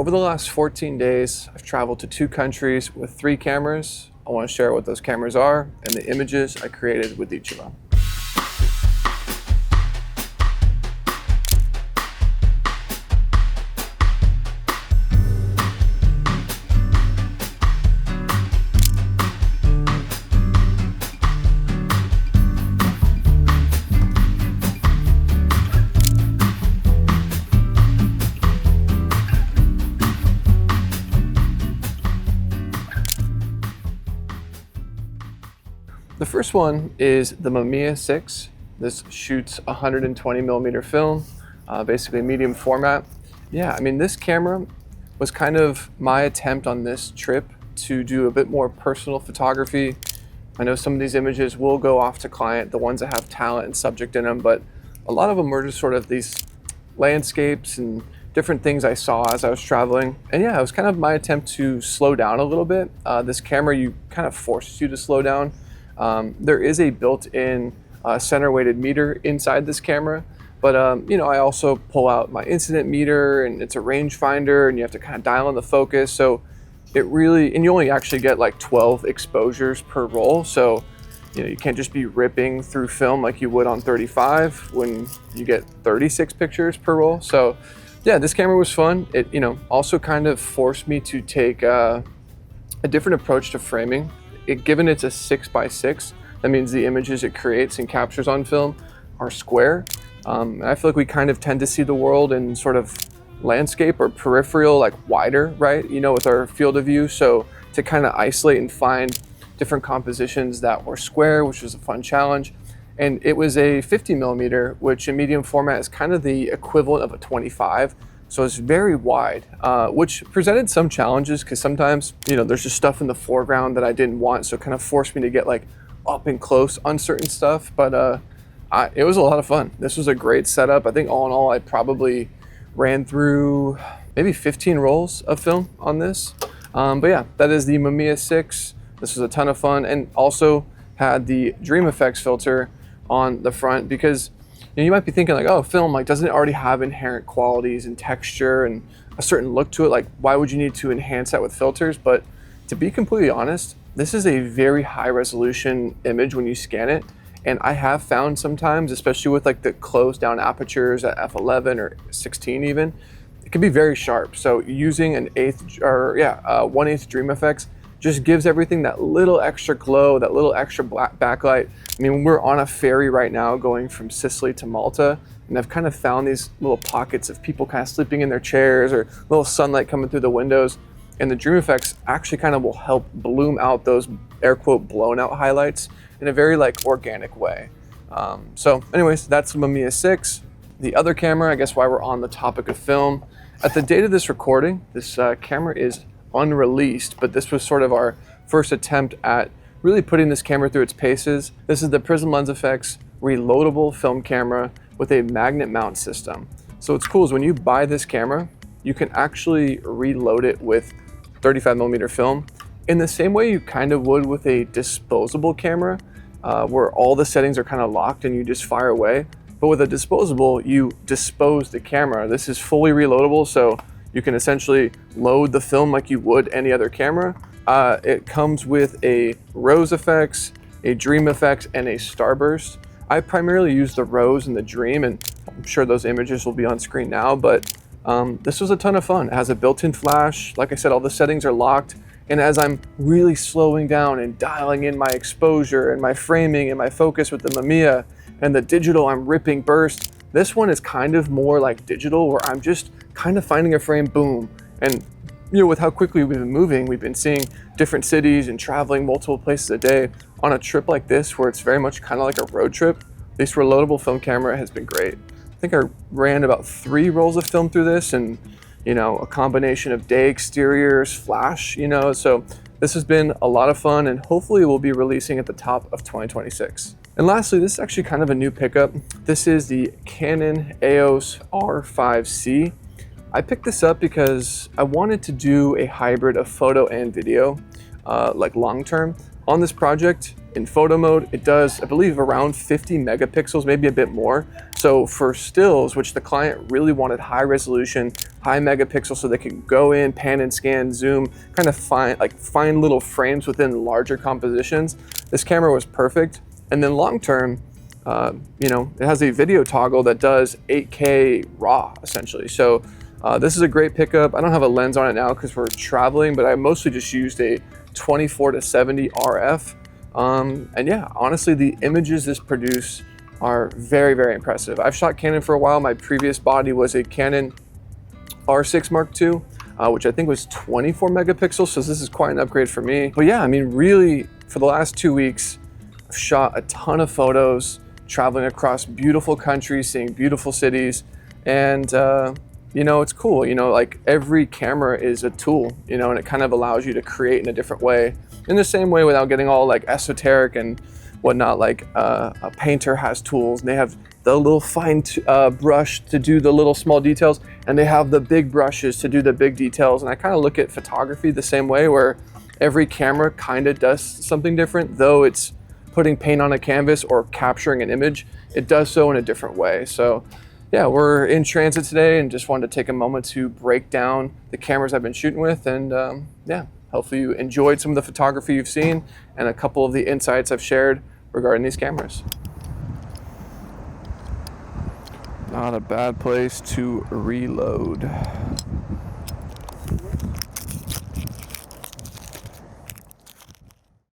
Over the last 14 days, I've traveled to 2 countries with 3 cameras. I want to share what those cameras are and the images I created with each of them. The first one is the Mamiya 6. This shoots 120mm film, basically medium format. Yeah, I mean, this camera was kind of my attempt on this trip to do a bit more personal photography. I know some of these images will go off to client, the ones that have talent and subject in them, but a lot of them were just sort of these landscapes and different things I saw as I was traveling. And yeah, it was kind of my attempt to slow down a little bit. This camera, you kind of forces you to slow down. There is a built-in center-weighted meter inside this camera, but you know, I also pull out my incident meter, and it's a rangefinder, and you have to kind of dial in the focus. So it really, and you only actually get like 12 exposures per roll. So you know, you can't just be ripping through film like you would on 35 when you get 36 pictures per roll. So yeah, this camera was fun. It, you know, also kind of forced me to take a different approach to framing. Given it's a 6x6, that means the images it creates and captures on film are square. And I feel like we kind of tend to see the world in sort of landscape or peripheral, like wider, right? You know, with our field of view. So to kind of isolate and find different compositions that were square, which was a fun challenge. And it was a 50mm, which in medium format is kind of the equivalent of a 25. So it's very wide, which presented some challenges because sometimes, you know, there's just stuff in the foreground that I didn't want. So it kind of forced me to get like up and close on certain stuff. But it was a lot of fun. This was a great setup. I think all in all, I probably ran through maybe 15 rolls of film on this. But yeah, that is the Mamiya 6. This was a ton of fun, and also had the Dream Effects filter on the front because you might be thinking like, oh, film, like, doesn't it already have inherent qualities and texture and a certain look to it? Like, why would you need to enhance that with filters? But to be completely honest, this is a very high resolution image when you scan it. And I have found sometimes, especially with like the closed down apertures at f11 or 16 even, it can be very sharp. So using an 1/8 Dream Effects just gives everything that little extra glow, that little extra backlight. I mean, we're on a ferry right now going from Sicily to Malta, and I've kind of found these little pockets of people kind of sleeping in their chairs or little sunlight coming through the windows. And the Dream Effects actually kind of will help bloom out those air quote blown out highlights in a very like organic way. So anyways, that's the Mamiya 6. The other camera, I guess why we're on the topic of film, at the date of this recording, this camera is unreleased, but this was sort of our first attempt at really putting this camera through its paces. This is the Prism Lens FX reloadable film camera with a magnet mount system. So what's cool is when you buy this camera, you can actually reload it with 35mm film in the same way you kind of would with a disposable camera, where all the settings are kind of locked and you just fire away. But with a disposable, you dispose the camera. This is fully reloadable, so you can essentially load the film like you would any other camera. It comes with a Rose effects, a Dream effects, and a Starburst. I primarily use the Rose and the Dream, and I'm sure those images will be on screen now, but this was a ton of fun. It has a built-in flash. Like I said, all the settings are locked, and as I'm really slowing down and dialing in my exposure and my framing and my focus with the Mamiya and the digital, I'm ripping burst. This one is kind of more like digital, where I'm just kind of finding a frame, boom. And you know, with how quickly we've been moving, we've been seeing different cities and traveling multiple places a day. On a trip like this, where it's very much kind of like a road trip, this reloadable film camera has been great. I think I ran about 3 rolls of film through this, and you know, a combination of day exteriors, flash, you know, so this has been a lot of fun, and hopefully we'll be releasing at the top of 2026. And lastly, this is actually kind of a new pickup. This is the Canon EOS R5C. I picked this up because I wanted to do a hybrid of photo and video, like long term. On this project, in photo mode, it does, I believe, around 50 megapixels, maybe a bit more. So for stills, which the client really wanted high resolution, high megapixels, so they can go in, pan and scan, zoom, kind of find little frames within larger compositions, this camera was perfect. And then long term, you know, it has a video toggle that does 8K RAW, essentially. So this is a great pickup. I don't have a lens on it now because we're traveling, but I mostly just used a 24-70 RF. And yeah, honestly, the images this produces are very, very impressive. I've shot Canon for a while. My previous body was a Canon R5C Mark II, which I think was 24 megapixels. So this is quite an upgrade for me. But yeah, I mean, really, for the last 2 weeks, I've shot a ton of photos, traveling across beautiful countries, seeing beautiful cities. And, you know, it's cool. You know, like every camera is a tool, you know, and it kind of allows you to create in a different way. In the same way, without getting all like esoteric and whatnot, like a painter has tools and they have the little fine brush to do the little small details, and they have the big brushes to do the big details. And I kind of look at photography the same way, where every camera kind of does something different. Though it's putting paint on a canvas or capturing an image, it does so in a different way. So yeah, we're in transit today and just wanted to take a moment to break down the cameras I've been shooting with. And yeah, hopefully you enjoyed some of the photography you've seen and a couple of the insights I've shared regarding these cameras. Not a bad place to reload.